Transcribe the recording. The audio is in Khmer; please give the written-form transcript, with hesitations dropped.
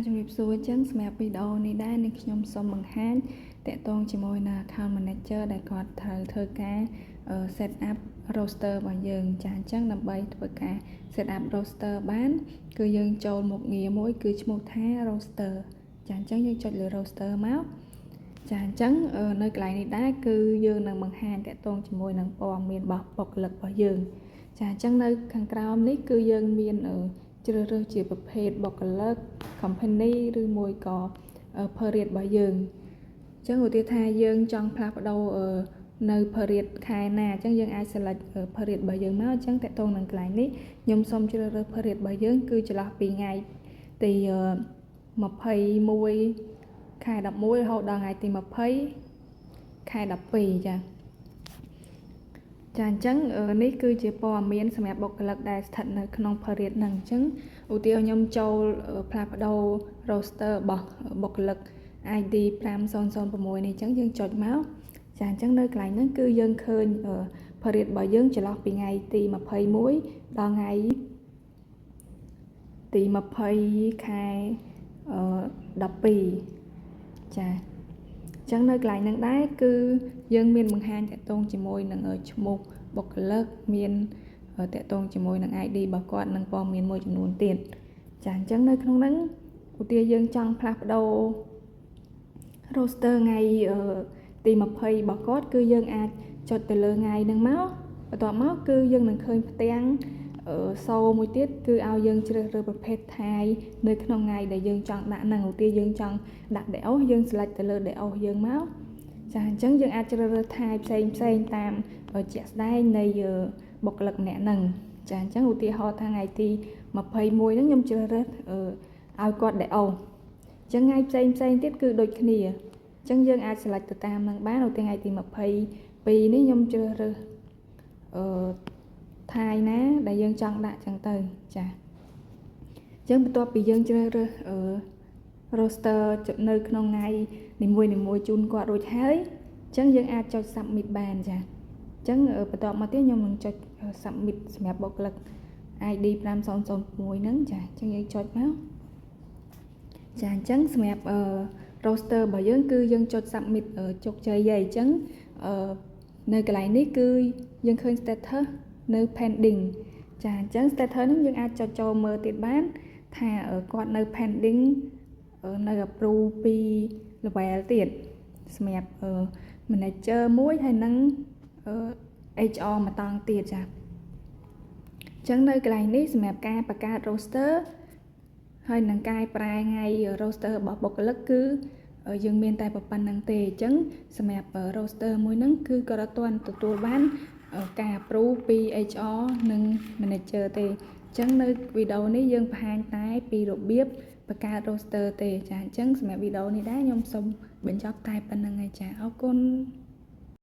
ជំរាបសួរចឹងសម្រាប់វីដេអូនេះដែរនឹងខ្ញុំសូមបង្ហាញតាក់ទងជាមួយនឹង account manager ដែលគាត់ត្រូវធ្វើការ set up roster របស់យើងចាអញ្ចឹងដើម្បីធ្វើការ set up roster បានគឺយើងចូលមុខងារមួយគឺឈ្មោះថា roster ចាអញ្ចឹងយើងចុចលើ roster មកចាអញ្ចឹងនៅកន្លែងនេះដែរគឺយើងនឹងបង្ហាញតាក់ទងជាមួយនឹងព័ត៌មានរបស់បុគ្គលិករបស់យើងចាអញ្ចឹងនៅខាងក្រោមនេះគឺយើងមានជ្រើសរើសជាប្រភេទបុគ្គលិក company ឬមួយក៏ period របស់យើងអញ្ចឹងឧទាហរណ៍ថាយើងចង់ផ្លាស់ប្ដូរនៅ period ខែណាអញ្ចឹងយើងអាច select period របស់យើងមកអញ្ចឹងតកតងនឹងកន្លែងនេះខ្ញុំសូមជ្រើសរើស period របស់យើងគឺចន្លោះពីថ្ងៃទី21ខែ11រហូតដល់ថ្ងៃទី20ខែ12ចាអញ្ចឹងនេះគឺជាព័ត៌មានសម្រាប់បុគ្គលិកដែលស្ថិតនៅក្នុង period ហ្នឹងអញ្ចឹងឧទាហរណ៍ខ្ញុំចូលផ្លាស់ប្ដូរ roster របស់បុគ្គលិក ID 5006នេះអញ្ចឹងយើងចុចមកចាអញ្ចឹងនៅកន្លែងហ្នឹងគឺយើងឃើញ period របស់យើងចន្លោះពីថ្ងៃទី21ដល់ថ្ងៃទី20ខែ12ចាអញ្ចឹងនៅកន្លែងហ្នឹងដែរគឺយើងមានបង្ហាញតាក់ទងជាមួយនឹងឈ្មោះបុគ្គលិកមានតាក់ទងជាមួយនឹង ID របស់គាត់និងព័ត៌មានមួយចំនួនទៀតចាអញ្ចឹងនៅក្នុងហ្នឹងឧទាហរណ៍យើងចង់ផ្លាស់ប្ដូរ roster ថ្ងៃទី20របស់គាត់គឺយើងអាចចុចទៅលើថ្ងៃហ្នឹងមកបន្ទាប់មកគឺយើងនឹងឃើញផ្ទាំងសូមួយទៀតគឺឲ្យយើងជ្រើសរើសប្រភេទថ្ងៃនៅក្នុងថ្ងៃដែលយើងចង់ដាក់ហ្នឹងឧទាហរណ៍យើងចង់ដាក់ DOS យើង select ទៅលើ DOS យើងមកចាអញ្ចឹងយើងអាចជ្រើសរើសថ្ងៃផ្សេងតាមជាក់ស្ដែងនៃបុគ្គលិកម្នាក់ហ្នឹងចាអញ្ចឹងឧទាហរណ៍ថាថ្ងៃទី21ហ្នឹងខ្ញុំជ្រើសរើសឲ្យគាត់ DOS អញ្ចឹងថ្ងៃផ្សេងទៀតគឺដូចគ្នាអញ្ចឹងយើងអាច select ទៅតាមហ្នឹងបានឧទាហរណ៍ថ្ងៃទី22នេះខ្ញុំជ្រើសរើសថ្ងៃណាដែលយើងចង់ដាក់ចឹងទៅចាអញ្ចឹងបន្ទាប់ពីយើងជ្រើសរើសroster នៅក្នុងថ្ងៃនីមួយជូនគាត់រួចហើយអញ្ចឹងយើងអាចចុច submit បានចាអញ្ចឹងបន្ទាប់មកទៀតខ្ញុំនឹងចុច submit សម្រាប់បុគ្គលិក ID 5006ហ្នឹងចាអញ្ចឹងយើងចុចមកចាអញ្ចឹងសម្រាប់roster របស់យើងគឺយើងចុច submit ជោគជ័យហើយអញ្ចឹងនៅកន្លែងនេះគឺយើងឃើញ status នៅ pending ចាអញ្ចឹង status ហ្នឹងយើងអាចចុចចូលមើលទៀតបានថាគាត់នៅ pending នៅ approve ពី level ទៀតសម្រាប់manager មួយហើយនិងHR មួយតង់ទៀតចាអញ្ចឹងនៅកន្លែងនេះសម្រាប់ការបង្កើត roster ហើយនឹងកែប្រែថ្ងៃ roster របស់បុគ្គលិកគឺយើងមានតែប៉ុណ្្នឹងទេអញ្ចឹងសម្រាប់ roster មួយហ្នឹងគឺក៏អត់ទាន់ទទួលបានការ approve ពី HR និង manager ទេអញ្ចឹងនៅវីដេអូនេះយើងបង្ហាញតែពីរបៀបបង្កើត roster ទេចាអញ្ចឹងសម្រាប់វីដេអូនេះដែរខ្ញុំសូមបញ្ចប់តែប៉ុណ្្នឹងឯងចាអរគុណ